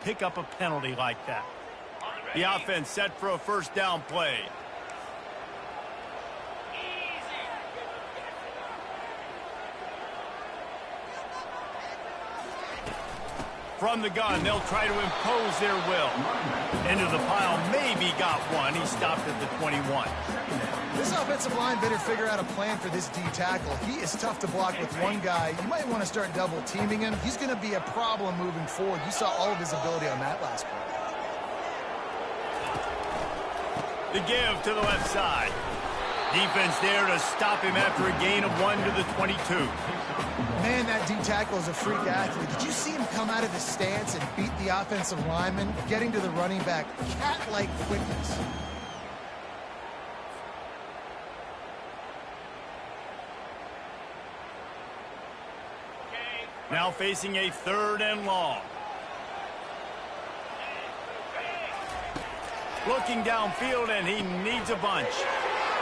pick up a penalty like that. The offense set for a first down play. From the gun, they'll try to impose their will. Into the pile, maybe got one. He stopped at the 21. This offensive line better figure out a plan for this D tackle. He is tough to block with one guy. You might want to start double teaming him. He's going to be a problem moving forward. You saw all of his ability on that last play. The give to the left side. Defense there to stop him after a gain of 1 to the 22. Man, that D tackle is a freak athlete. Did you see him come out of his stance and beat the offensive lineman, getting to the running back? Cat-like quickness. Now facing a 3rd and long. Looking downfield, and he needs a bunch.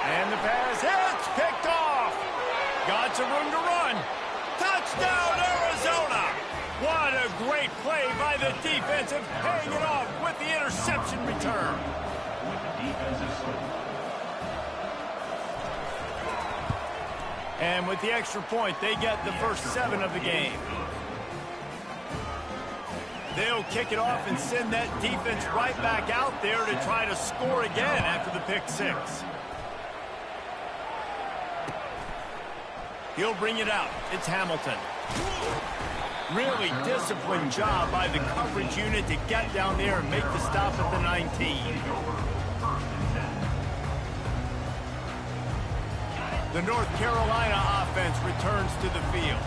And the pass hits, picked off. Got some room to run. Touchdown, Arizona! What a great play by the defensive, paying it off with the interception return. And with the extra point, they get the first 7 of the game. They'll kick it off and send that defense right back out there to try to score again after the pick 6. He'll bring it out. It's Hamilton. Really disciplined job by the coverage unit to get down there and make the stop at the 19. The North Carolina offense returns to the field.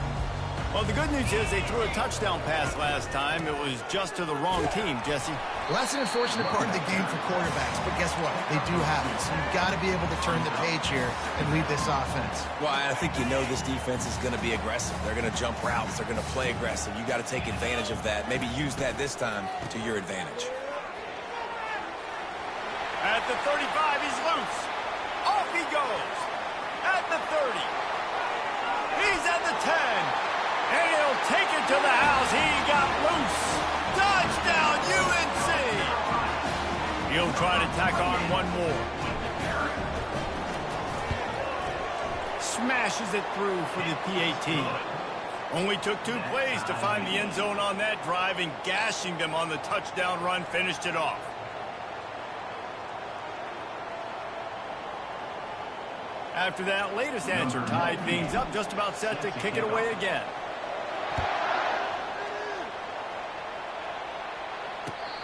Well, the good news is they threw a touchdown pass last time. It was just to the wrong team, Jesse. Well, that's an unfortunate part of the game for quarterbacks, but guess what? They do have it, so you've got to be able to turn the page here and lead this offense. Well, I think you know this defense is going to be aggressive. They're going to jump routes. They're going to play aggressive. You got to take advantage of that. Maybe use that this time to your advantage. At the 35, he's loose. Off he goes. At the 30. He's at the 10. And he'll take it to the house. He got loose. Touchdown, UNC! He'll try to tack on one more. Smashes it through for the PAT. Only took 2 plays to find the end zone on that drive, and gashing them on the touchdown run finished it off. After that latest answer tied things up, just about set to kick it away again.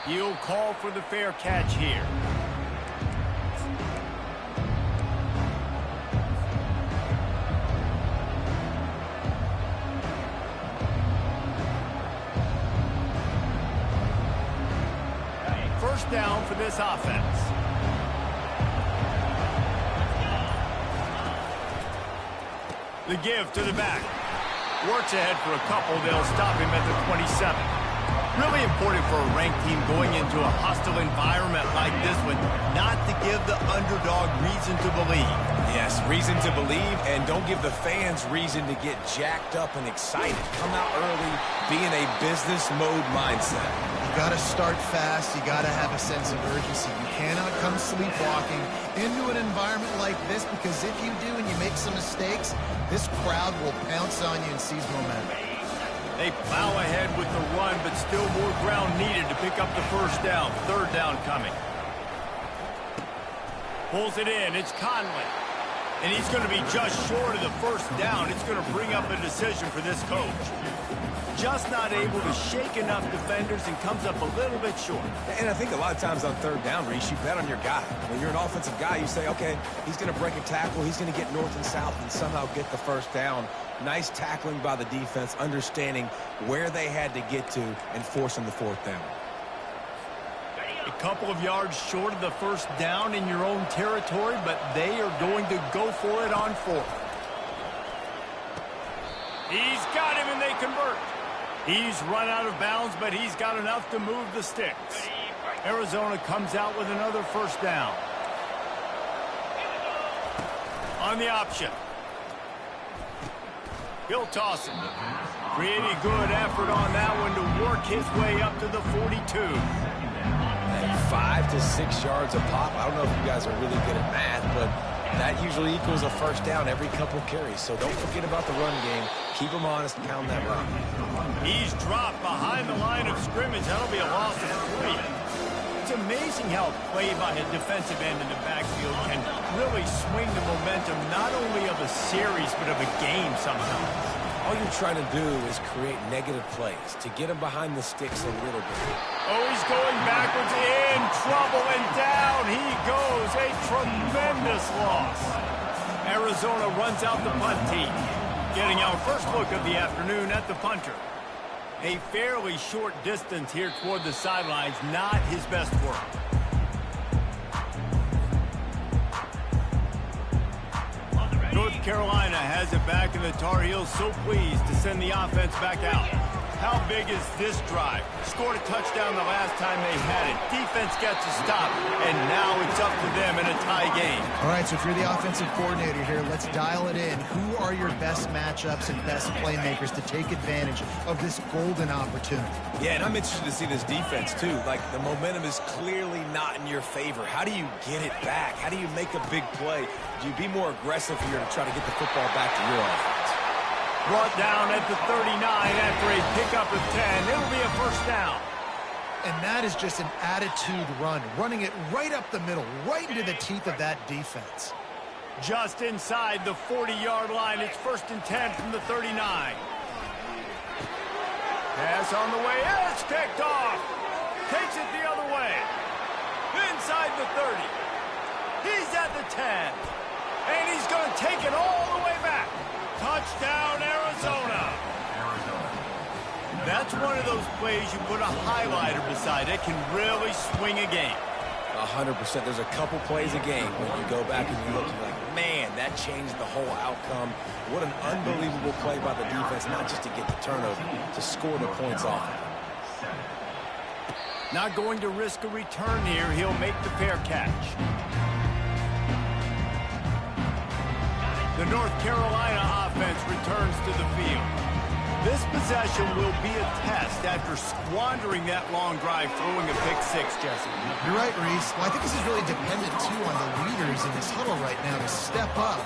He'll call for the fair catch here. First down for this offense. The give to the back. Works ahead for a couple. They'll stop him at the 27. Really important for a ranked team going into a hostile environment like this one, not to give the underdog reason to believe. Yes, reason to believe, and don't give the fans reason to get jacked up and excited. Come out early, be in a business mode mindset. You got to start fast. You got to have a sense of urgency. You cannot come sleepwalking into an environment like this, because if you do and you make some mistakes, this crowd will pounce on you and seize momentum. They plow ahead with the run, but still more ground needed to pick up the first down. 3rd down coming. Pulls it in. It's Conley. And he's going to be just short of the first down. It's going to bring up a decision for this coach. Just not able to shake enough defenders and comes up a little bit short. And I think a lot of times on 3rd down, Reese, you bet on your guy. When you're an offensive guy, you say, okay, he's going to break a tackle. He's going to get north and south and somehow get the first down. Nice tackling by the defense, understanding where they had to get to and forcing the 4th down. A couple of yards short of the first down in your own territory, but they are going to go for it on 4th. He's got him, and they convert. He's run out of bounds, but he's got enough to move the sticks. Arizona comes out with another first down. On the option. He'll toss him. Pretty good effort on that one to work his way up to the 42. 5 to 6 yards a pop. I don't know if you guys are really good at math, but that usually equals a first down every couple carries. So don't forget about the run game. Keep them honest, pound that rock. He's dropped behind the line of scrimmage. That'll be a loss of 3. It's amazing how a play by a defensive end in the backfield can really swing the momentum not only of a series but of a game sometimes. All you're trying to do is create negative plays to get him behind the sticks a little bit. Oh, he's going backwards, in trouble, and down he goes. A tremendous loss. Arizona runs out the punt team, getting our first look of the afternoon at the punter. A fairly short distance here toward the sidelines, not his best work. North Carolina has it back, and the Tar Heels so pleased to send the offense back out. How big is this drive? Scored a touchdown the last time they had it. Defense gets a stop, and now it's up to them in a tie game. All right, so if you're the offensive coordinator here, let's dial it in. Who are your best matchups and best playmakers to take advantage of this golden opportunity? Yeah, and I'm interested to see this defense, too. Like, the momentum is clearly not in your favor. How do you get it back? How do you make a big play? Do you be more aggressive here to try to get the football back to your offense? Brought down at the 39 after a pickup of 10. It'll be a first down. And that is just an attitude run, running it right up the middle, right into the teeth of that defense. Just inside the 40-yard line. It's 1st and 10 from the 39. Pass on the way. It's picked off. Takes it the other way. Inside the 30. He's at the 10. And he's going to take it all the way back. Touchdown, Arizona. That's one of those plays you put a highlighter beside. It can really swing a game. 100%. There's a couple plays a game when you go back and you look, you're like, man, that changed the whole outcome. What an unbelievable play by the defense, not just to get the turnover, to score the points off. Not going to risk a return here. He'll make the fair catch. The North Carolina offense returns to the field. This possession will be a test after squandering that long drive, throwing a pick-6, Jesse. You're right, Reese. Well, I think this is really dependent, too, on the leaders in this huddle right now to step up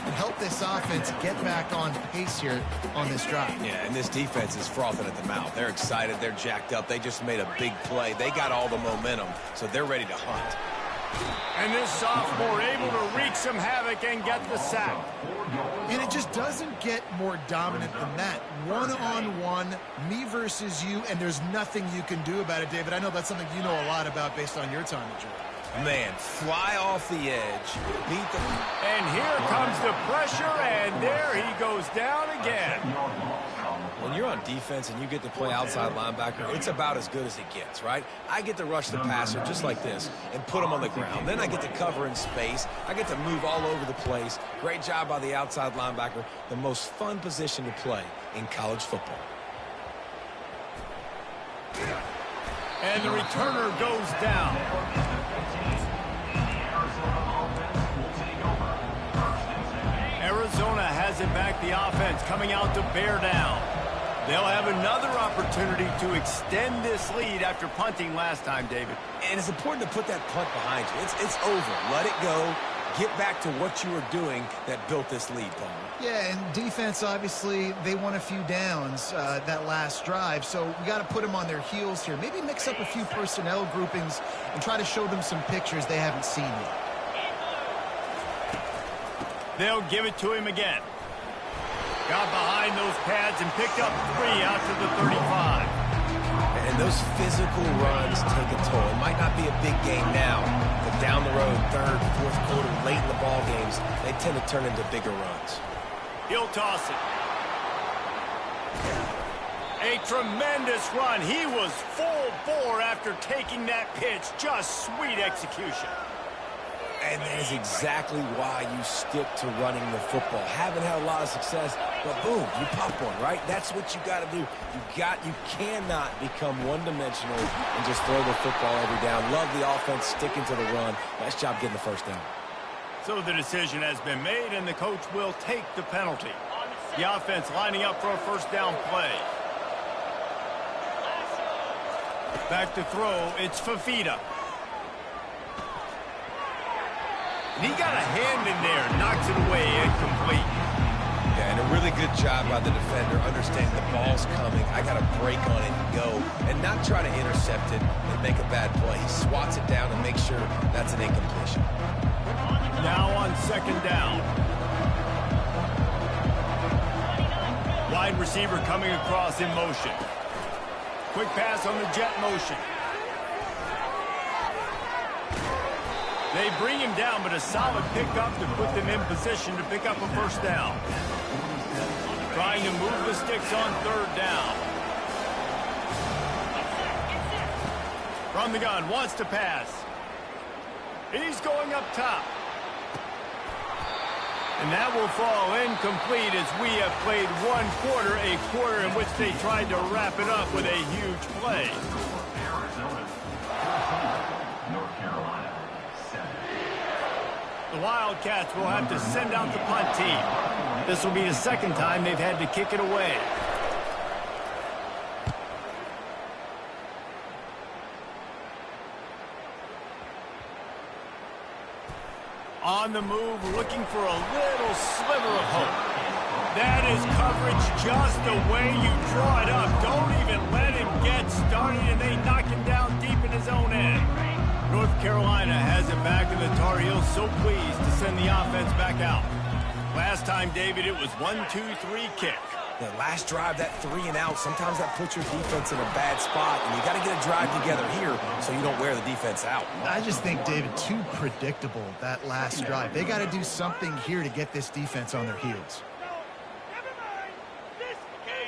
and help this offense get back on pace here on this drive. Yeah, and this defense is frothing at the mouth. They're excited. They're jacked up. They just made a big play. They got all the momentum, so they're ready to hunt. And this sophomore able to wreak some havoc and get the sack. And it just doesn't get more dominant than that. One-on-one, me versus you, and there's nothing you can do about it, David. I know that's something you know a lot about based on your time at Georgia. Man, fly off the edge, beat the... And here comes the pressure, and there he goes down again. When you're on defense and you get to play outside linebacker, it's about as good as it gets, right? I get to rush the passer just like this and put him on the ground. Then I get to cover in space. I get to move all over the place. Great job by the outside linebacker. The most fun position to play in college football. And the returner goes down. Arizona has it back, the offense coming out to bear down. They'll have another opportunity to extend this lead after punting last time, David. And it's important to put that punt behind you. It's over. Let it go. Get back to what you were doing that built this lead, Paul. Yeah, and defense, obviously, they won a few downs that last drive, so we got to put them on their heels here. Maybe mix up a few personnel groupings and try to show them some pictures they haven't seen yet. They'll give it to him again. Got behind those pads and picked up 3 out to the 35. And those physical runs take a toll. It might not be a big game now, but down the road, 3rd, 4th quarter, late in the ball games, they tend to turn into bigger runs. He'll toss it. A tremendous run. He was full bore after taking that pitch. Just sweet execution. And that is exactly why you stick to running the football. Haven't had a lot of success, but boom, you pop one, right? That's what you got to do. You cannot become one-dimensional and just throw the football every down. Love the offense sticking to the run. Nice job getting the first down. So the decision has been made, and the coach will take the penalty. The offense lining up for a first down play. Back to throw, it's Fafita. And he got a hand in there, knocks it away, incomplete. Yeah, and a really good job by the defender, understanding the ball's coming. I got to break on it and go, and not try to intercept it and make a bad play. He swats it down and makes sure that's an incompletion. Now on second down. Wide receiver coming across in motion. Quick pass on the jet motion. They bring him down, but a solid pickup to put them in position to pick up a first down. Trying to move the sticks on third down. From the gun, wants to pass. He's going up top. And that will fall incomplete as we have played one quarter, a quarter in which they tried to wrap it up with a huge play. North Carolina, 7. The Wildcats will have to send out the punt team. This will be the second time they've had to kick it away. On the move, looking for a little sliver of hope. That is coverage just the way you draw it up. Don't even let him get started, and they knock him down deep in his own end. North Carolina has it back, and the Tar Heels so pleased to send the offense back out. Last time, David, it was 1-2-3 kick. The last drive, that 3 and out, sometimes that puts your defense in a bad spot, and you got to get a drive together here so you don't wear the defense out. I just think, David, too predictable, that last drive. They got to do something here to get this defense on their heels.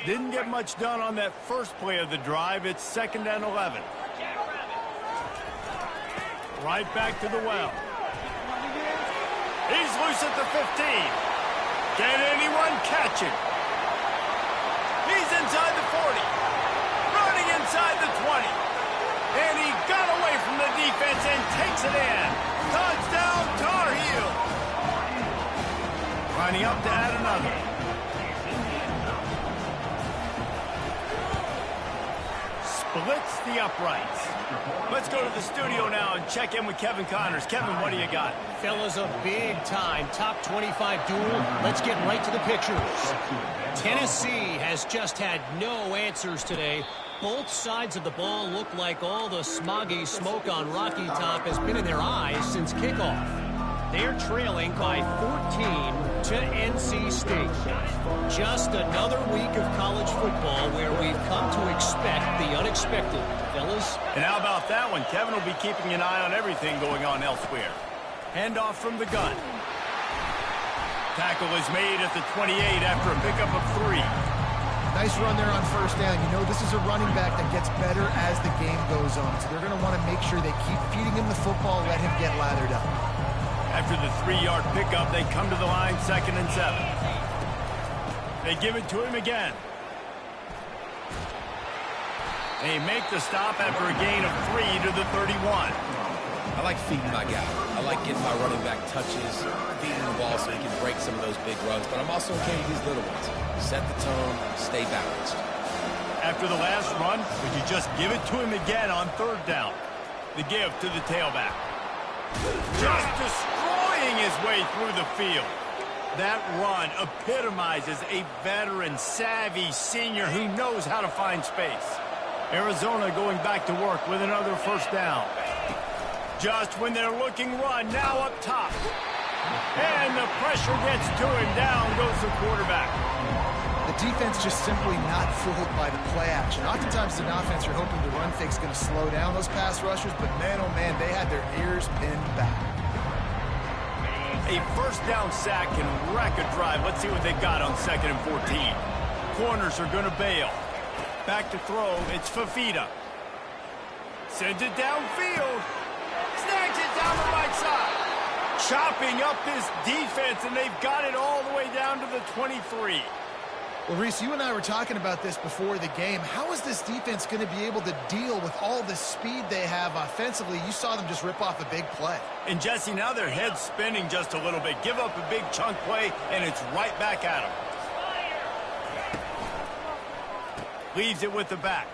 Didn't get much done on that first play of the drive. It's 2nd and 11. Right back to the well. He's loose at the 15. Can anyone catch him? He's inside the 40. Running inside the 20. And he got away from the defense and takes it in. Touchdown, Tar Heels. Lining up to add another. Splits the uprights. Let's go to the studio now and check in with Kevin Connors. Kevin, what do you got? Fellas, a big-time top 25 duel. Let's get right to the pictures. Tennessee has just had no answers today. Both sides of the ball look like all the smoggy smoke on Rocky Top has been in their eyes since kickoff. They're trailing by 14 to NC State. Just another week of college football where we've come to expect the unexpected, fellas. And how about that one? Kevin will be keeping an eye on everything going on elsewhere. Handoff from the gun. Tackle is made at the 28 after a pickup of 3. Nice run there on first down. You know, this is a running back that gets better as the game goes on. So they're going to want to make sure they keep feeding him the football, let him get lathered up. After the 3-yard pickup, they come to the line, 2nd and 7. They give it to him again. They make the stop after a gain of 3 to the 31. I like feeding my guy. I like getting my running back touches, feeding the ball so he can break some of those big runs. But I'm also okay with these little ones. Set the tone, stay balanced. After the last run, would you just give it to him again on 3rd down? The give to the tailback. Just destroying his way through the field. That run epitomizes a veteran, savvy senior who knows how to find space. Arizona going back to work with another first down. Just when they're looking run, now up top. And the pressure gets to him. Down goes the quarterback. The defense just simply not fooled by the play action. Oftentimes, an offense, you're hoping the run fake's going to slow down those pass rushers, but man, oh man, they had their ears pinned back. A first down sack can wreck a drive. Let's see what they got on 2nd and 14. Corners are going to bail. Back to throw. It's Fafita. Sends it downfield. Snags it down the right side. Chopping up this defense, and they've got it all the way down to the 23. Well, Reese, you and I were talking about this before the game. How is this defense going to be able to deal with all the speed they have offensively? You saw them just rip off a big play. And, Jesse, now their head's spinning just a little bit. Give up a big chunk play, and it's right back at them. Leaves it with the back.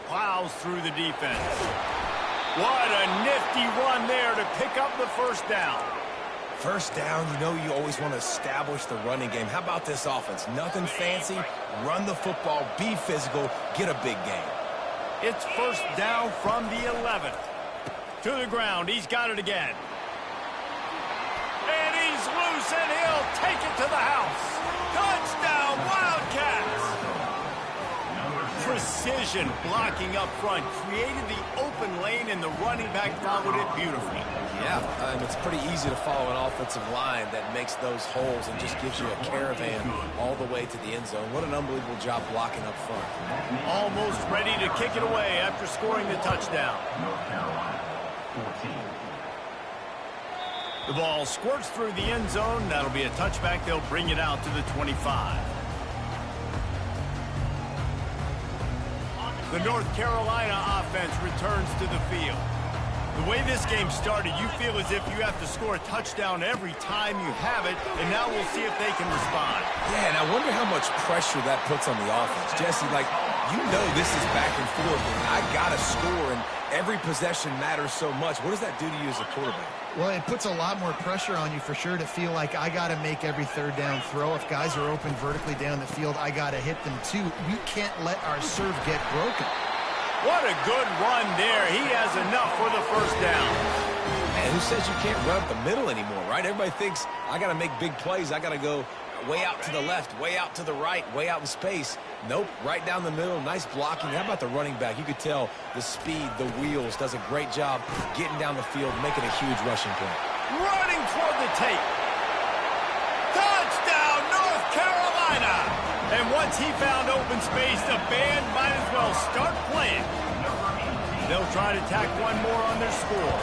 Plows through the defense. What a nifty run there to pick up the first down. First down, you know you always want to establish the running game. How about this offense? Nothing fancy. Run the football, be physical, get a big gain. It's first down from the 11th. To the ground, he's got it again. And he's loose, and he'll take it to the house. Touchdown, Wildcats! Precision blocking up front created the open lane, and the running back followed it beautifully. Yeah, and it's pretty easy to follow an offensive line that makes those holes and just gives you a caravan all the way to the end zone. What an unbelievable job blocking up front. Almost ready to kick it away after scoring the touchdown. North Carolina, 14. The ball squirts through the end zone. That'll be a touchback. They'll bring it out to the 25. The North Carolina offense returns to the field. The way this game started, you feel as if you have to score a touchdown every time you have it, and now we'll see if they can respond. Yeah, and I wonder how much pressure that puts on the offense. Jesse, like, you know this is back and forth, and I got to score, and every possession matters so much. What does that do to you as a quarterback? Well, it puts a lot more pressure on you for sure to feel like I got to make every third down throw. If guys are open vertically down the field, I got to hit them too. We can't let our serve get broken. What a good run there. He has enough for the first down. Man, who says you can't run up the middle anymore, right? Everybody thinks I got to make big plays. I got to go way out to the left, way out to the right, way out in space. Nope, right down the middle. Nice blocking. How about the running back? You could tell the speed, the wheels, does a great job getting down the field, making a huge rushing play. Running toward the tape. Touchdown, North Carolina! And once he found open space, the band might as well start playing. They'll try to tack one more on their score.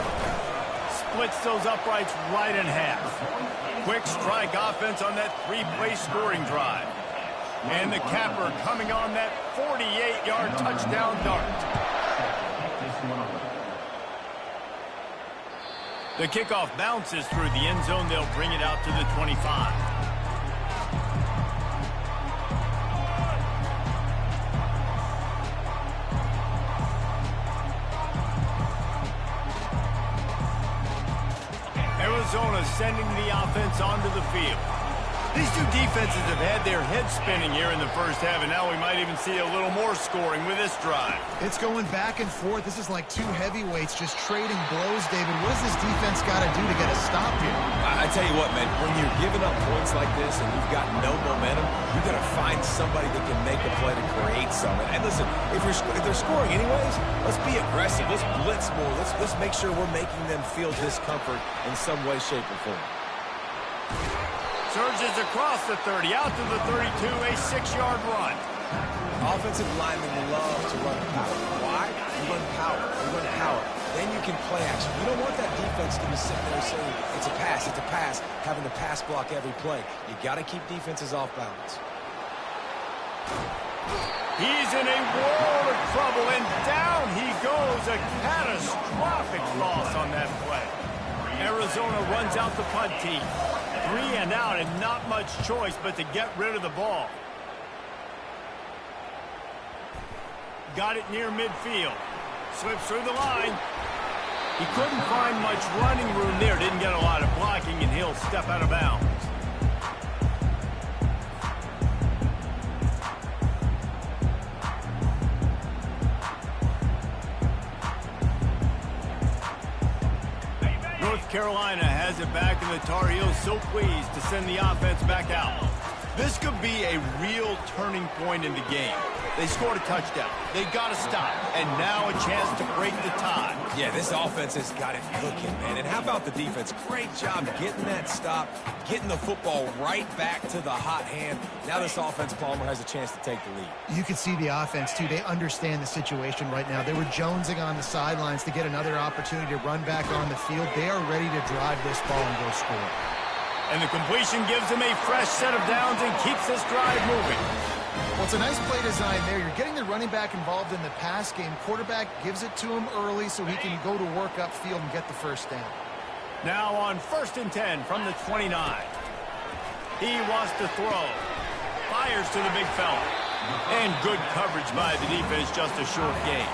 Splits those uprights right in half. Quick strike offense on that three-play scoring drive. And the capper coming on that 48-yard touchdown dart. The kickoff bounces through the end zone. They'll bring it out to the 25. Arizona sending the offense onto the field. These two defenses have had their heads spinning here in the first half, and now we might even see a little more scoring with this drive. It's going back and forth. This is like two heavyweights just trading blows, David. What does this defense got to do to get a stop here? I tell you what, man, when you're giving up points like this and you've got no momentum, you've got to find somebody that can make a play to create something. And listen, if they're scoring anyways, let's be aggressive. Let's blitz more. Let's make sure we're making them feel discomfort in some way, shape, or form. Surges across the 30, out to the 32, a 6-yard run. Offensive linemen love to run power. Why? You run power. You run power. Then you can play action. You don't want that defense to be sitting there saying, it's a pass, having to pass block every play. You got to keep defenses off balance. He's in a world of trouble, and down he goes. A catastrophic loss on that play. Arizona runs out the punt team. 3 and out, and not much choice but to get rid of the ball. Got it near midfield. Slips through the line. He couldn't find much running room there. Didn't get a lot of blocking, and he'll step out of bounds. North Carolina has it back, and the Tar Heels so pleased to send the offense back out. This could be a real turning point in the game. They scored a touchdown. They got to stop, and now a chance to break the tie. Yeah, this offense has got it cooking, man. And how about the defense? Great job getting that stop, getting the football right back to the hot hand. Now this offense, Palmer, has a chance to take the lead. You can see the offense, too. They understand the situation right now. They were jonesing on the sidelines to get another opportunity to run back on the field. They are ready to drive this ball and go score. And the completion gives them a fresh set of downs and keeps this drive moving. Well, it's a nice play design there. You're getting the running back involved in the pass game. Quarterback gives it to him early so he can go to work upfield and get the first down. Now on 1st and 10 from the 29. He wants to throw. fires to the big fella. And good coverage by the defense, just a short gain.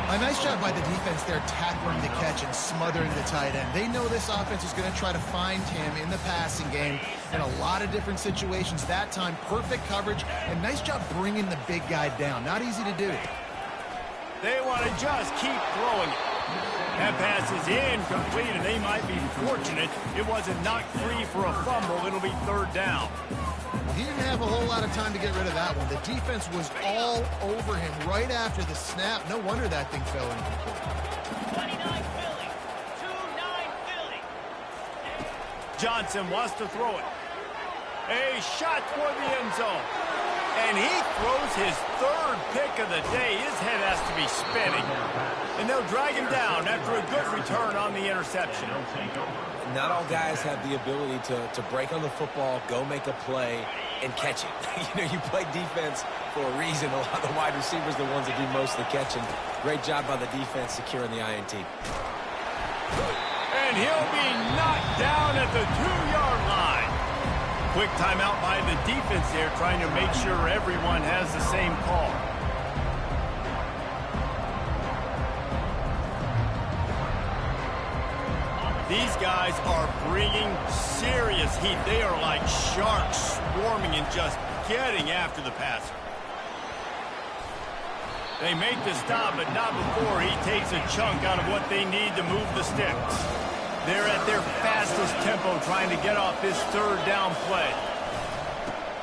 A nice job by the defense there, tackling the catch and smothering the tight end. They know this offense is going to try to find him in the passing game in a lot of different situations. That time, perfect coverage, and nice job bringing the big guy down. Not easy to do. They want to just keep throwing it. That pass is incomplete, and they might be fortunate it wasn't knocked free for a fumble. It'll be third down. He didn't have a whole lot of time to get rid of that one. The defense was all over him right after the snap. No wonder that thing fell incomplete. 29 Philly. 2-9 Philly. Johnson wants to throw it. A shot for the end zone. And he throws his third pick of the day. His head has to be spinning. And they'll drag him down after a good return on the interception. Not all guys have the ability to break on the football, go make a play, and catch it. You play defense for a reason. A lot of the wide receivers are the ones that do most of the catching. Great job by the defense securing the INT. And he'll be knocked down at the 2-yard line. Quick timeout by the defense there, trying to make sure everyone has the same call. These guys are bringing serious heat. They are like sharks swarming and just getting after the passer. They make the stop, but not before he takes a chunk out of what they need to move the sticks. They're at their fastest tempo trying to get off this third down play.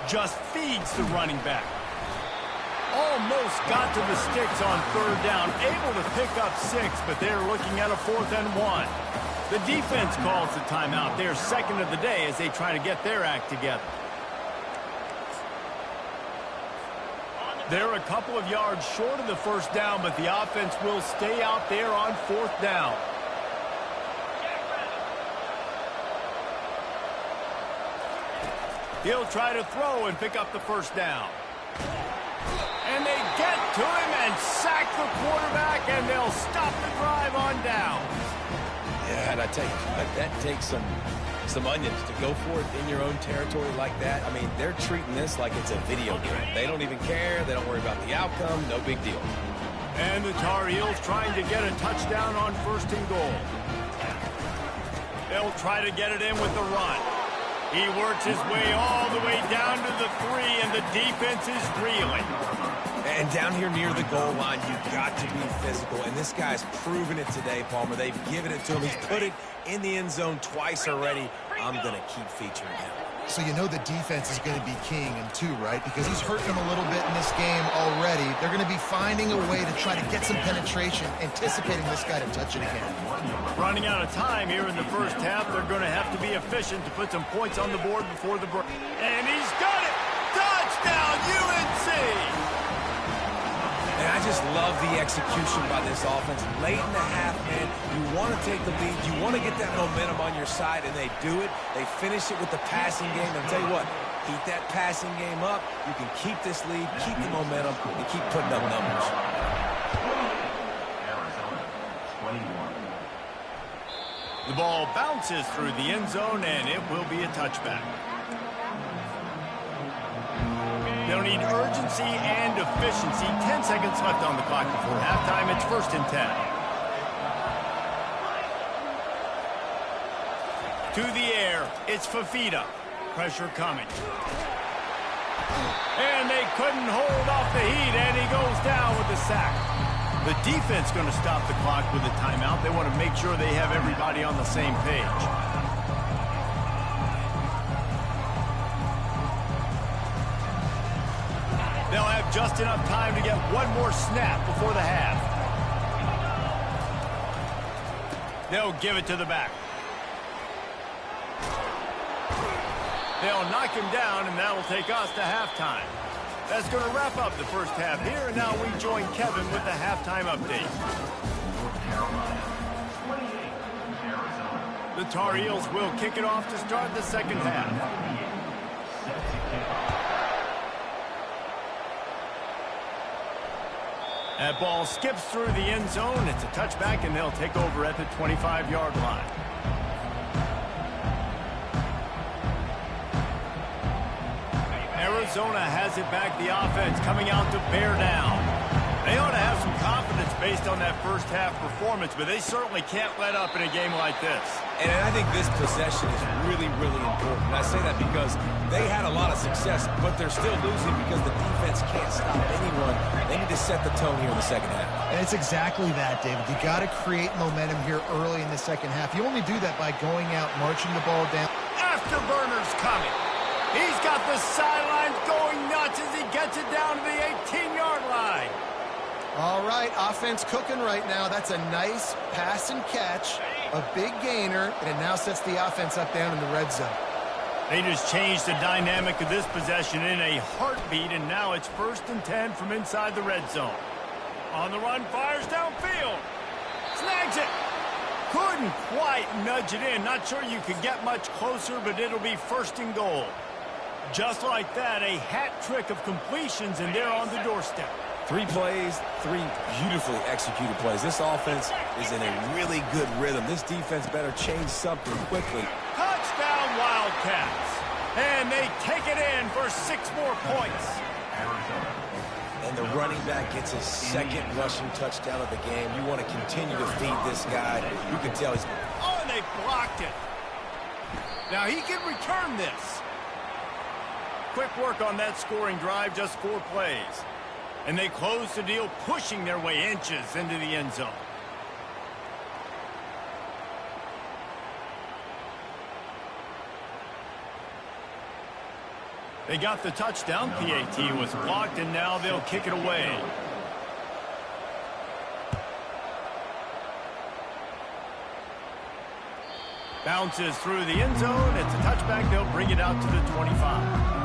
Just feeds the running back. Almost got to the sticks on third down. Able to pick up 6, but they're looking at a 4th and 1. The defense calls the timeout. They're second of the day as they try to get their act together. They're a couple of yards short of the first down, but the offense will stay out there on 4th down. He'll try to throw and pick up the first down. And they get to him and sack the quarterback, and they'll stop the drive on down. Yeah, and I tell you, that takes some onions to go for it in your own territory like that. I mean, they're treating this like it's a video game. They don't even care. They don't worry about the outcome. No big deal. And the Tar Heels trying to get a touchdown on 1st and goal. They'll try to get it in with the run. He works his way all the way down to the 3, and the defense is reeling. And down here near the goal line, you've got to be physical. And this guy's proven it today, Palmer. They've given it to him. He's put it in the end zone twice already. I'm going to keep featuring him. So you know the defense is going to be king in 2, right? Because he's hurt them a little bit in this game already. They're going to be finding a way to try to get some penetration, anticipating this guy to touch it again. Running out of time here in the first half. They're going to have to be efficient to put some points on the board before the break. And he's got it! Touchdown, UNC! And I just love the execution by this offense. Late in the half, man, you want to take the lead. You want to get that momentum on your side, and they do it. They finish it with the passing game. And I'll tell you what, keep that passing game up. You can keep this lead, keep the momentum, and keep putting up numbers. Arizona, 21. The ball bounces through the end zone, and it will be a touchback. They'll need urgency and efficiency. 10 seconds left on the clock before halftime. It's 1st and 10. To the air. It's Fafita. Pressure coming. And they couldn't hold off the heat, and he goes down with the sack. The defense going to stop the clock with a timeout. They want to make sure they have everybody on the same page. They'll have just enough time to get one more snap before the half. They'll give it to the back. They'll knock him down, and that will take us to halftime. That's going to wrap up the first half here, and now we join Kevin with the halftime update. North Carolina, 28. Arizona. The Tar Heels will kick it off to start the second half. Set to kick off. That ball skips through the end zone. It's a touchback, and they'll take over at the 25-yard line. Arizona has it back. The offense coming out to bear down. They ought to have some confidence based on that first half performance, but they certainly can't let up in a game like this. And I think this possession is really, really important. And I say that because they had a lot of success, but they're still losing because the defense can't stop anyone. They need to set the tone here in the second half. And it's exactly that, David. You got to create momentum here early in the second half. You only do that by going out, marching the ball down. Afterburner's coming. He's got the sidelines going nuts as he gets it down to the 18-yard line. All right, offense cooking right now. That's a nice pass and catch, a big gainer, and it now sets the offense up down in the red zone. They just changed the dynamic of this possession in a heartbeat, and now it's 1st and 10 from inside the red zone. On the run, fires downfield. Snags it. Couldn't quite nudge it in. Not sure you could get much closer, but it'll be 1st and goal. Just like that, a hat trick of completions, and they're on the doorstep. 3 plays, 3 beautifully executed plays. This offense is in a really good rhythm. This defense better change something quickly. Touchdown, Wildcats. And they take it in for 6 more points. And the running back gets his 2nd rushing touchdown of the game. You want to continue to feed this guy. You can tell he's... Oh, and they blocked it. Now he can return this. Quick work on that scoring drive, just 4 plays. And they close the deal, pushing their way inches into the end zone. They got the touchdown. PAT was blocked, and now they'll kick it away. Bounces through the end zone. It's a touchback. They'll bring it out to the 25.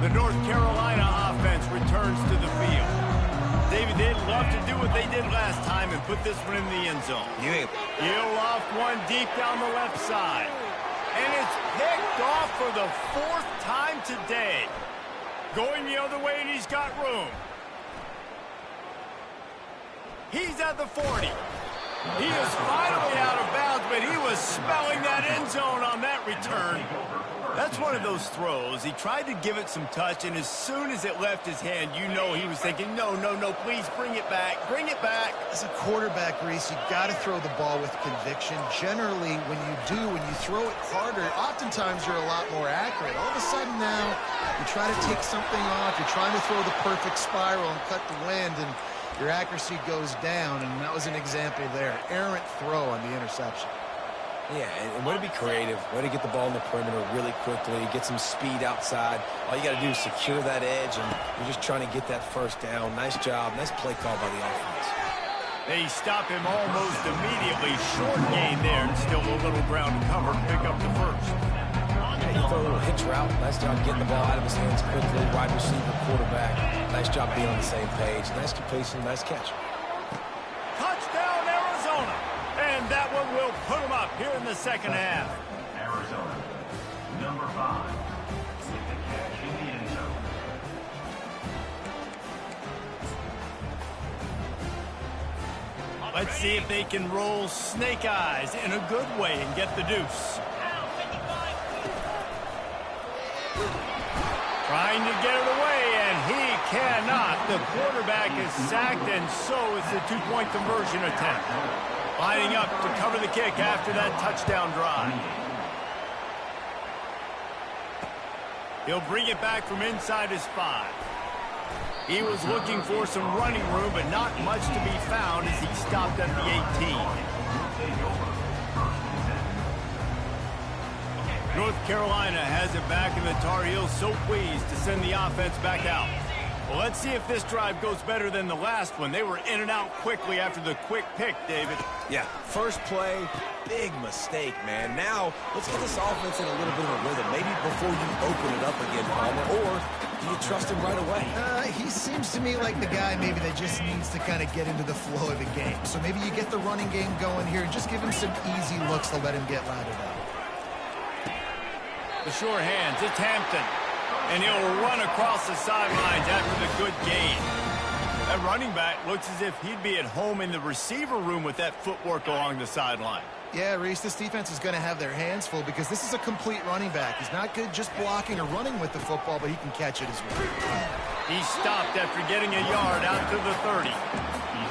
The North Carolina offense returns to the field. David, they'd love to do what they did last time and put this one in the end zone. He'll loft one deep down the left side. And it's picked off for the 4th time today. Going the other way, and he's got room. He's at the 40. He is finally out of bounds, but he was smelling that end zone on that return. That's one of those throws. He tried to give it some touch, and as soon as it left his hand, you know he was thinking, no, no, no, please bring it back. Bring it back. As a quarterback, Reese, you got to throw the ball with conviction. Generally, when you throw it harder, oftentimes you're a lot more accurate. All of a sudden now, you try to take something off. You're trying to throw the perfect spiral and cut the wind, and your accuracy goes down, and that was an example there. Errant throw on the interception. Yeah, and way to be creative, way to get the ball in the perimeter really quickly, get some speed outside. All you got to do is secure that edge, and you're just trying to get that 1st down. Nice job. Nice play call by the offense. They stop him almost immediately. Short gain there, and still a little ground to cover. Pick up the 1st. Yeah, you throw a little hitch route. Nice job getting the ball out of his hands quickly. Wide receiver, quarterback. Nice job being on the same page. Nice completion, nice catch. Touchdown, Arizona. And that one will put them up here in the second half. Arizona, number 5, with the catch in the end zone. Let's see if they can roll snake eyes in a good way and get the deuce. Trying to get it away, and he cannot. The quarterback is sacked, and so is the 2-point conversion attempt. Lining up to cover the kick after that touchdown drive. He'll bring it back from inside his 5. He was looking for some running room, but not much to be found as he stopped at the 18. North Carolina has it back, and the Tar Heels so pleased to send the offense back out. Well, let's see if this drive goes better than the last one. They were in and out quickly after the quick pick, David. Yeah, first play, big mistake, man. Now, let's get this offense in a little bit of a rhythm. Maybe before you open it up again, Palmer, or do you trust him right away? He seems to me like the guy maybe that just needs to kind of get into the flow of the game. So maybe you get the running game going here and just give him some easy looks to let him get lathered up. The sure hands, it's Hampton. And he'll run across the sidelines after the good gain. That running back looks as if he'd be at home in the receiver room with that footwork along the sideline. Yeah, Reese, this defense is going to have their hands full because this is a complete running back. He's not good just blocking or running with the football, but he can catch it as well. He stopped after getting a yard out to the 30.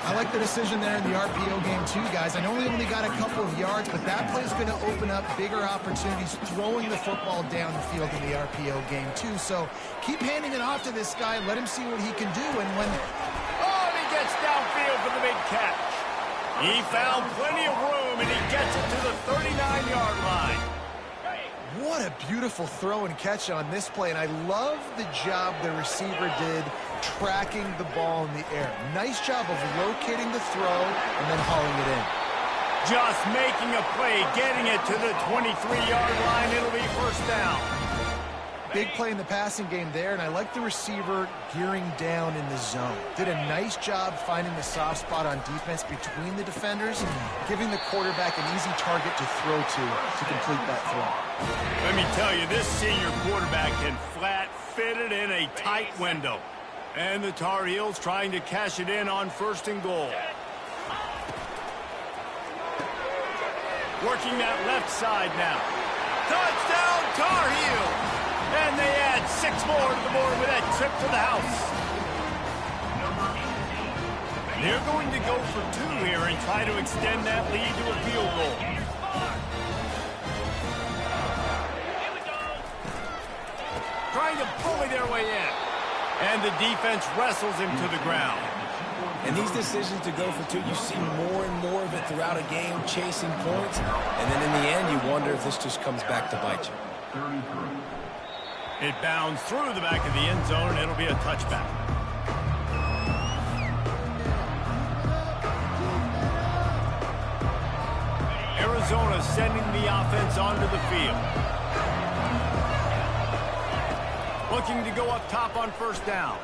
I like the decision there in the RPO game too, guys. I know he only got a couple of yards, but that play is going to open up bigger opportunities throwing the football down the field in the RPO game too. So keep handing it off to this guy. Let him see what he can do. And when... Oh, and he gets downfield for the big catch. He found plenty of room, and he gets it to the 39-yard line. What a beautiful throw and catch on this play, and I love the job the receiver did tracking the ball in the air. Nice job of locating the throw and then hauling it in. Just making a play, getting it to the 23-yard line. It'll be first down. Big play in the passing game there, and I like the receiver gearing down in the zone. Did a nice job finding the soft spot on defense between the defenders, giving the quarterback an easy target to throw to complete that throw. Let me tell you, this senior quarterback can flat fit it in a tight window. And the Tar Heels trying to cash it in on 1st and goal. Working that left side now. Touchdown, Tar Heels! And they add 6 more to the board with that trip to the house. They're going to go for 2 here and try to extend that lead to a field goal. Trying to bully their way in. And the defense wrestles him to the ground. And these decisions to go for 2, you see more and more of it throughout a game, chasing points. And then in the end, you wonder if this just comes back to bite you. It bounds through the back of the end zone, and it'll be a touchback. Arizona sending the offense onto the field. Looking to go up top on 1st down.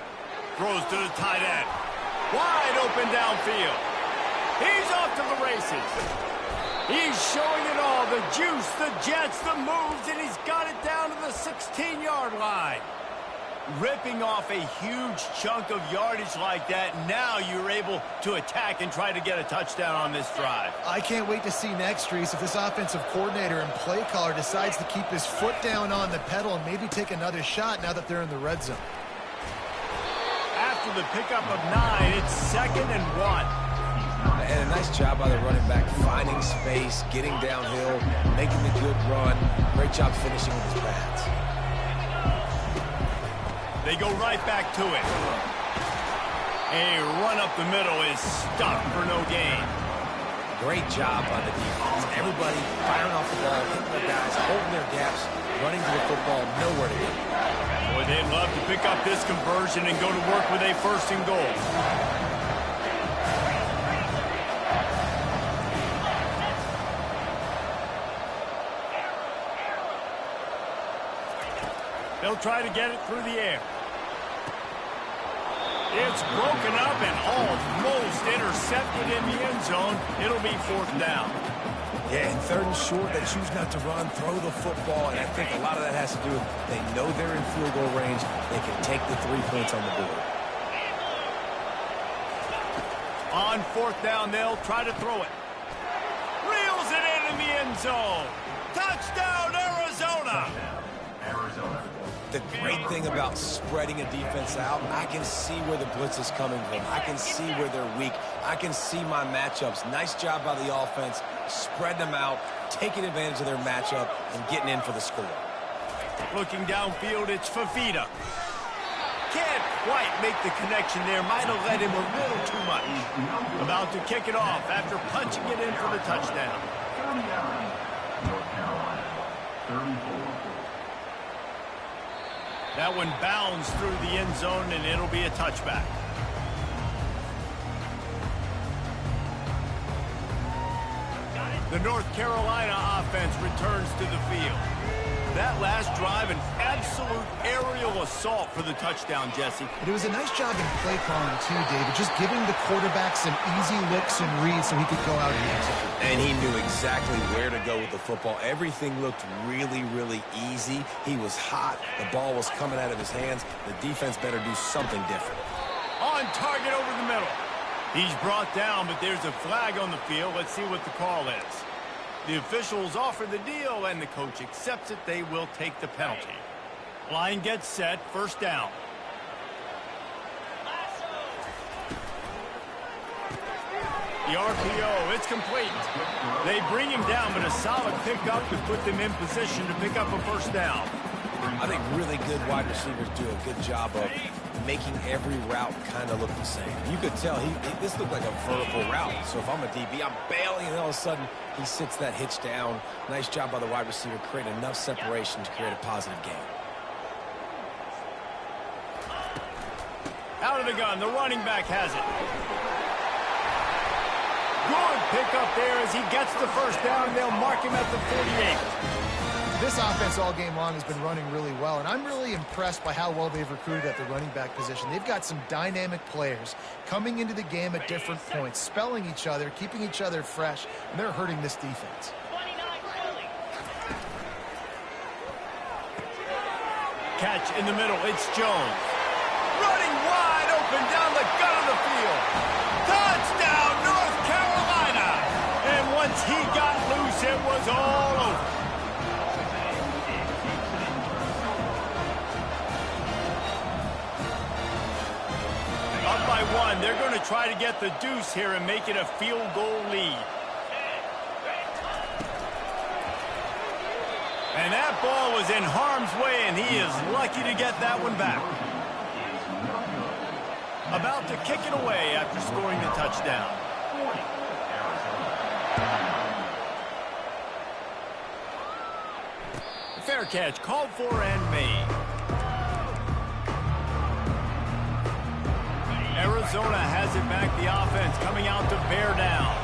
Throws to the tight end. Wide open downfield. He's off to the races. He's showing it all. The juice, the jets, the moves, and he's got it down to the 16-yard line. Ripping off a huge chunk of yardage like that. Now you're able to attack and try to get a touchdown on this drive. I can't wait to see next, Reese, if this offensive coordinator and play caller decides to keep his foot down on the pedal and maybe take another shot now that they're in the red zone. After the pickup of 9, it's 2nd and 1. And a nice job by the running back, finding space, getting downhill, making a good run. Great job finishing with his pads. They go right back to it. A run up the middle is stopped for no gain. Great job by the defense. Everybody firing off the ball, hitting their guys, holding their gaps, running to the football, nowhere to go. Boy, they'd love to pick up this conversion and go to work with a 1st and goal. They'll try to get it through the air. It's broken up and almost intercepted in the end zone. It'll be 4th down. Yeah, and 3rd and short, they choose not to run, throw the football, and I think a lot of that has to do with they know they're in field goal range. They can take the 3 points on the board. On 4th down, they'll try to throw it. Reels it in the end zone. Touchdown, Arizona! Arizona. The great thing about spreading a defense out, I can see where the blitz is coming from. I can see where they're weak. I can see my matchups. Nice job by the offense, spreading them out, taking advantage of their matchup, and getting in for the score. Looking downfield, it's Fafita. Can't quite make the connection there. Might have led him a little too much. About to kick it off after punching it in for the touchdown. 39, North Carolina. 34. That one bounds through the end zone, and it'll be a touchback. The North Carolina offense returns to the field. That last drive, an absolute aerial assault for the touchdown, Jesse. It was a nice job in play calling, too, David, just giving the quarterback some easy looks and reads so he could go out and execute. And he knew exactly where to go with the football. Everything looked really, really easy. He was hot. The ball was coming out of his hands. The defense better do something different. On on target over the middle. He's brought down, but there's a flag on the field. Let's see what the call is. The officials offer the deal, and the coach accepts it. They will take the penalty. Line gets set, first down. The RPO, it's complete. They bring him down, but a solid pickup to put them in position to pick up a first down. I think really good wide receivers do a good job of making every route kind of look the same. You could tell this looked like a vertical route. So if I'm a DB, I'm bailing, and all of a sudden he sits that hitch down. Nice job by the wide receiver, create enough separation to create a positive gain. Out of the gun, the running back has it. Good pickup there as he gets the first down. They'll mark him at the 48. This offense all game long has been running really well, and I'm really impressed by how well they've recruited at the running back position. They've got some dynamic players coming into the game at different points, spelling each other, keeping each other fresh, and they're hurting this defense. Catch in the middle, it's Jones. Running wide open down the gut of the field. Touchdown, North Carolina! And once he got loose, it was all over. Up by one, they're going to try to get the deuce here and make it a field goal lead. And that ball was in harm's way, and he is lucky to get that one back. About to kick it away after scoring the touchdown. Fair catch, called for and made. Arizona has it back, the offense coming out to bear down.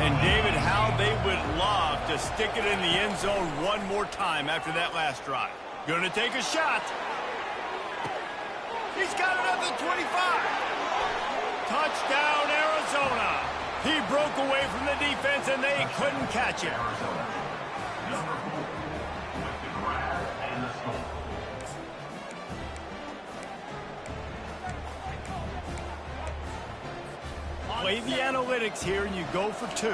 And David, how they would love to stick it in the end zone one more time after that last drive. Gonna take a shot. He's got it at the 25. Touchdown, Arizona. He broke away from the defense, and they couldn't catch him. Number 4 with the grab and the score. Play the analytics here, and you go for 2.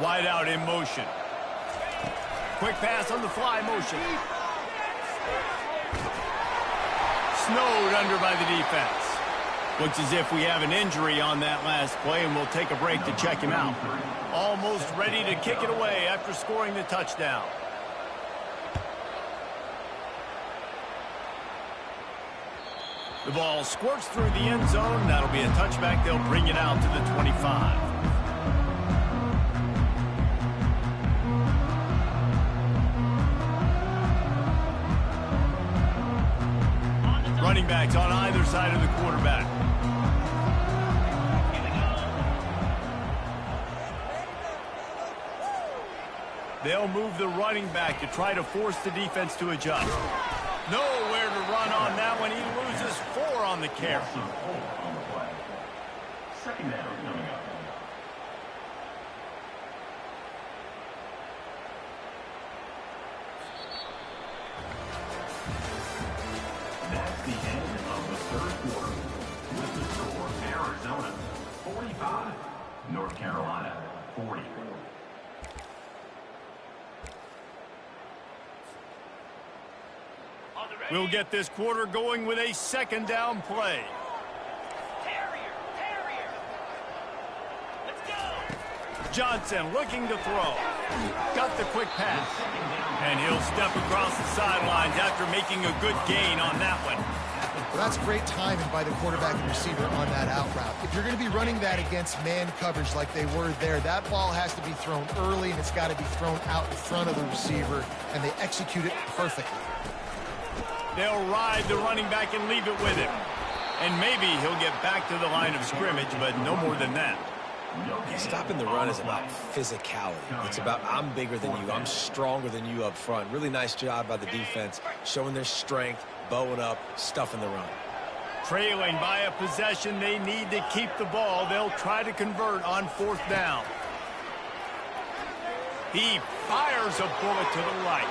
Wide out in motion. Quick pass on the fly motion. Snowed under by the defense. Looks as if we have an injury on that last play, and we'll take a break to check him out. Almost ready to kick it away after scoring the touchdown. The ball squirts through the end zone. That'll be a touchback. They'll bring it out to the 25. Running backs on either side of the quarterback. They'll move the running back to try to force the defense to adjust. Nowhere to run on that one. He loses 4 on the carry. Second down coming up. That's the end of the third quarter. With the score, Arizona 45, North Carolina 40. We'll get this quarter going with a second down play. Let's go. Johnson looking to throw. Got the quick pass. And he'll step across the sidelines after making a good gain on that one. Well, that's great timing by the quarterback and receiver on that out route. If you're going to be running that against man coverage like they were there, that ball has to be thrown early, and it's got to be thrown out in front of the receiver, and they execute it perfectly. They'll ride the running back and leave it with him. And maybe he'll get back to the line of scrimmage, but no more than that. Stopping the run is about physicality. It's about I'm bigger than you. I'm stronger than you up front. Really nice job by the defense, showing their strength, bowing up, stuffing the run. Trailing by a possession, they need to keep the ball. They'll try to convert on 4th down. He fires a bullet to the right.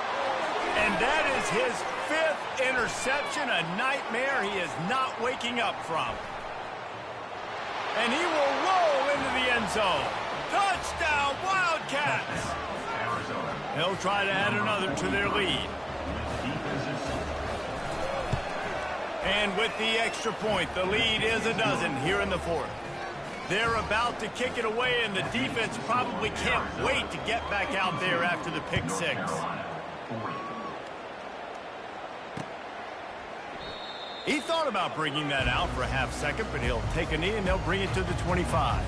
And that is his 5th interception, a nightmare he is not waking up from. And he will roll into the end zone. Touchdown, Wildcats! They'll try to add another to their lead. And with the extra point, the lead is a dozen here in the 4th. They're about to kick it away, and the defense probably can't wait to get back out there after the pick 6. He thought about bringing that out for a half second, but he'll take a knee and they'll bring it to the 25.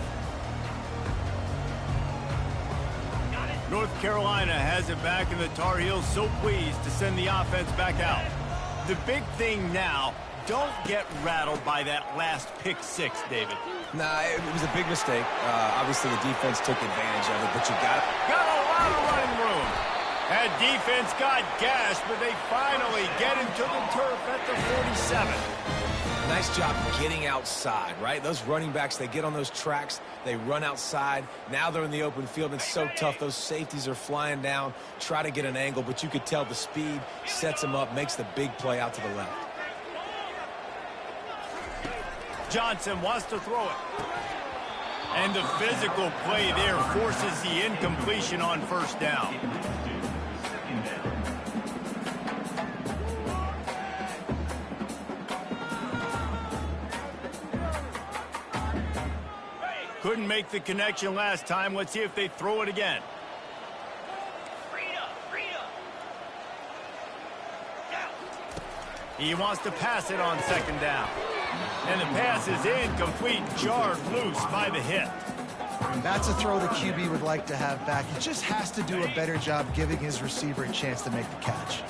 North Carolina has it back, and the Tar Heels so pleased to send the offense back out. The big thing now, don't get rattled by that last pick 6, David. Nah, it was a big mistake. Obviously, the defense took advantage of it, but you got a lot of running room. That defense got gashed, but they finally get him to the turf at the 47. Nice job getting outside, right? Those running backs, they get on those tracks, they run outside. Now they're in the open field. It's so tough. Those safeties are flying down, try to get an angle, but you could tell the speed sets them up, makes the big play out to the left. Johnson wants to throw it. And the physical play there forces the incompletion on first down. Couldn't make the connection last time. Let's see if they throw it again. He wants to pass it on second down. And the pass is incomplete, jarred loose by the hit. That's a throw the QB would like to have back. He just has to do a better job giving his receiver a chance to make the catch.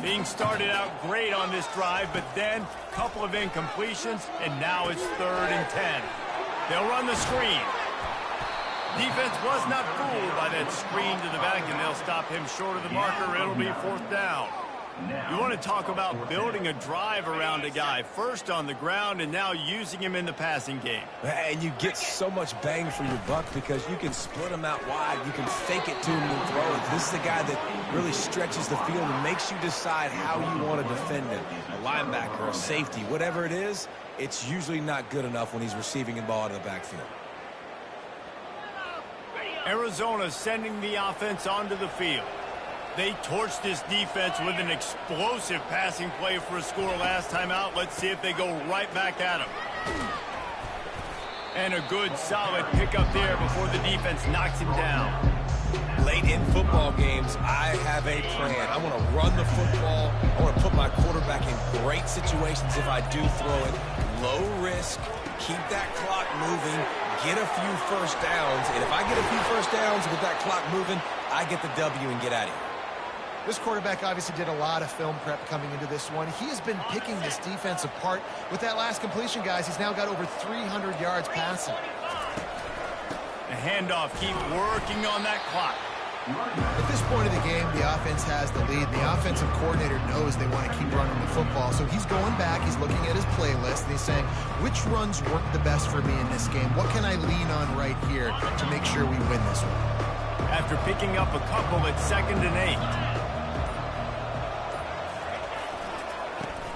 Being started out great on this drive, but then a couple of incompletions, and now it's 3rd and 10. They'll run the screen. Defense was not fooled by that screen to the back, and they'll stop him short of the marker. It'll be 4th down. You want to talk about building a drive around a guy, first on the ground and now using him in the passing game. And you get so much bang for your buck because you can split him out wide. You can fake it to him and throw it. This is a guy that really stretches the field and makes you decide how you want to defend him. A linebacker, a safety, whatever it is, it's usually not good enough when he's receiving the ball out of the backfield. Arizona sending the offense onto the field. They torched this defense with an explosive passing play for a score last time out. Let's see if they go right back at him. And a good, solid pickup there before the defense knocks him down. Late in football games, I have a plan. I want to run the football. I want to put my quarterback in great situations if I do throw it. Low risk, keep that clock moving, get a few first downs. And if I get a few first downs with that clock moving, I get the W and get out of here. This quarterback obviously did a lot of film prep coming into this one. He has been picking this defense apart. With that last completion, guys, he's now got over 300 yards passing. The handoff, keep working on that clock. At this point of the game, the offense has the lead. The offensive coordinator knows they want to keep running the football. So he's going back, he's looking at his playlist, and he's saying, which runs work the best for me in this game? What can I lean on right here to make sure we win this one? After picking up a couple at 2nd and 8.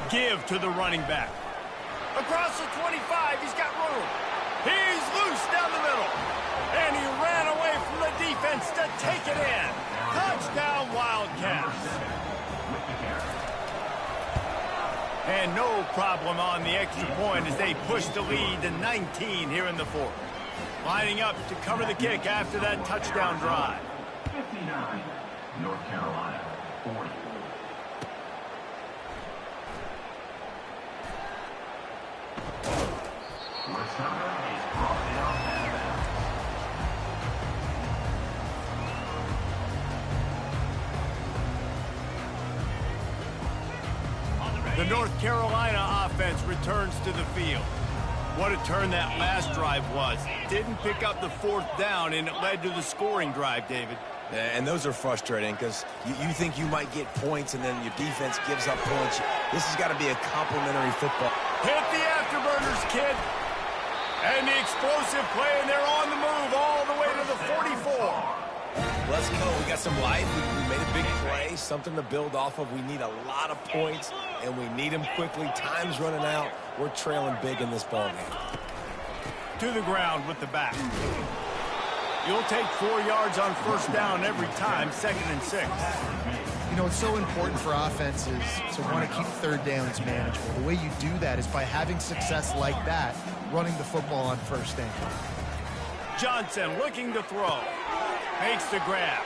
Give to the running back. Across the 25, he's got room. He's loose down the middle. And he ran away from the defense to take it in. Touchdown, Wildcats. And no problem on the extra point as they push the lead to 19 here in the 4th. Lining up to cover the kick after that touchdown drive. 59, North Carolina, 40. The North Carolina offense returns to the field. What a turn that last drive was. Didn't pick up the 4th down, and it led to the scoring drive, David. And those are frustrating because you think you might get points, and then your defense gives up points. This has got to be a complimentary football. Hit the afterburners, kid. And the explosive play, and they're on the move all the way to the 44. Let's let's go. We got some life. We made a big play, something to build off of. We need a lot of points, and we need them quickly. Time's running out. We're trailing big in this ball game. To the ground with the back. You'll take 4 yards on first down every time, 2nd and 6. You know, it's so important for offenses to want to keep third downs manageable. The way you do that is by having success like that, running the football on first down. Johnson looking to throw. Makes the grab.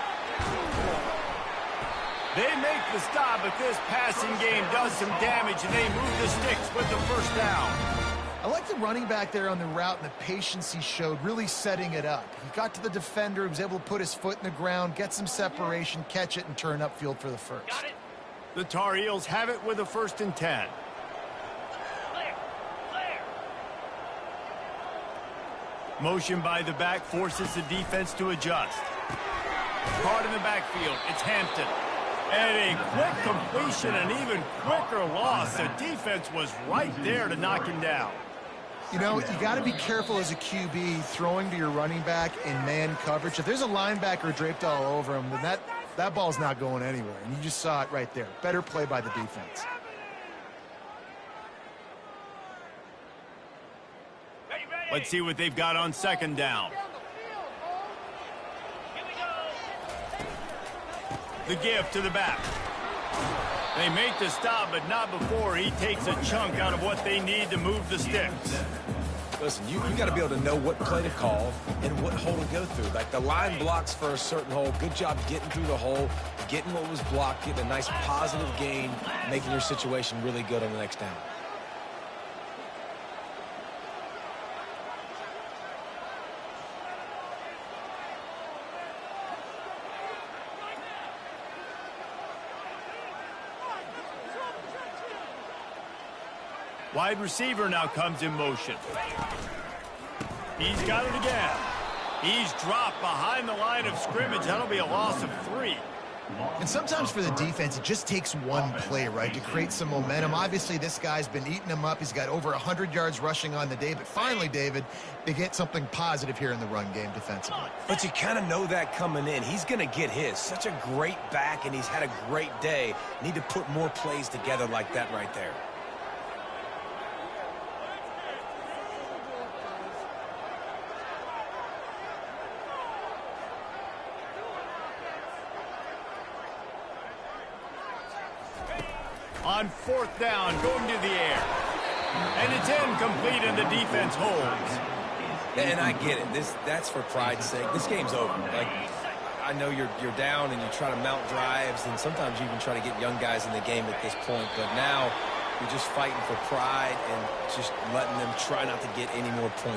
They make the stop, but this passing game does some damage, and they move the sticks with the first down. I like the running back there on the route and the patience he showed, really setting it up. He got to the defender, he was able to put his foot in the ground, get some separation, catch it, and turn upfield for the first. The Tar Heels have it with a 1st and 10. Motion by the back forces the defense to adjust. Caught in the backfield. It's Hampton. And a quick completion, an even quicker loss. The defense was right there to knock him down. You know, you got to be careful as a QB throwing to your running back in man coverage. If there's a linebacker draped all over him, then that ball's not going anywhere. And you just saw it right there. Better play by the defense. Let's see what they've got on 2nd down. The give to the back. They make the stop, but not before he takes a chunk out of what they need to move the sticks. Listen, you got to be able to know what play to call and what hole to go through. Like the line blocks for a certain hole. Good job getting through the hole, getting what was blocked, getting a nice positive gain, making your situation really good on the next down. Wide receiver now comes in motion. He's got it again. He's dropped behind the line of scrimmage. That'll be a loss of 3. And sometimes for the defense, it just takes one play, right, to create some momentum. Obviously, this guy's been eating them up. He's got over 100 yards rushing on the day. But finally, David, they get something positive here in the run game defensively. But you kind of know that coming in. He's going to get his. Such a great back, and he's had a great day. Need to put more plays together like that right there. On 4th down, going to the air. And it's incomplete, and the defense holds. And I get it. That's for pride's sake. This game's over. Like, I know you're down and you try to mount drives, and sometimes you even try to get young guys in the game at this point. But now you're just fighting for pride and just letting them try not to get any more points.